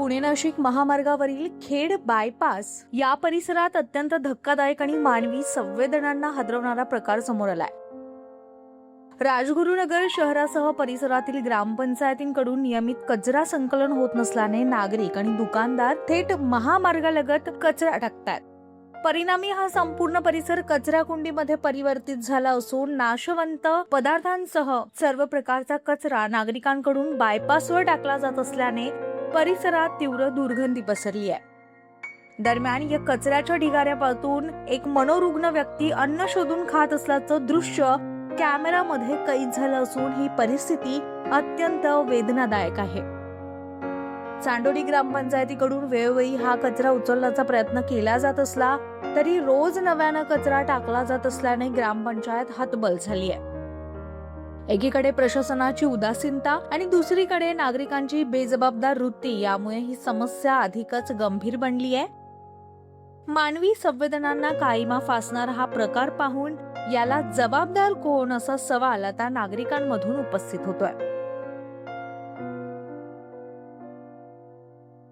पुणे नाशिक महामार्गावरील खेड बायपास या परिसरात अत्यंत धक्कादायक आणि मानवी संवेदनांना हादरवणारा प्रकार समोर आलाय। राजगुरुनगर शहरासह परिसरातील ग्रामपंचायतींकडून नियमित कचरा संकलन होत नसल्याने नागरिक आणि दुकानदार थेट महामार्गालगत कचरा टाकतात। परिणामी हा संपूर्ण परिसर कचरा कुंडीमध्ये परिवर्तित झाला असून नाशवंत पदार्थांसह सर्व प्रकारचा कचरा नागरिकांकडून बायपासवर टाकला जात असल्याने परिसरात तीव्र दुर्गंधी पसरली आहे। दरम्यान या कचऱ्याच्या ढिगाऱ्यापासून एक मनोरुग्ण व्यक्ती अन्न शोधून खात असल्याचं दृश्य कॅमेरामध्ये कैद झालं असून ही परिस्थिती अत्यंत वेदनादायक आहे। चांडोली ग्रामपंचायतीकडून वेळोवेळी हा कचरा उचलण्याचा प्रयत्न केला जात असला तरी रोज नव्यानं कचरा टाकला जात असल्याने ग्रामपंचायत हतबल झाली आहे। एकीकडे प्रशासनाची उदासीनता आणि दुसरीकडे नागरिकांची बेजबाबदार वृत्ती यामुळे ही समस्या अधिकच गंभीर बनली आहे। मानवी संवेदनांना काळीमा फासणारा हा प्रकार पाहून याला जबाबदार कोण असा सवाल आता नागरिकांमधून उपस्थित होतोय।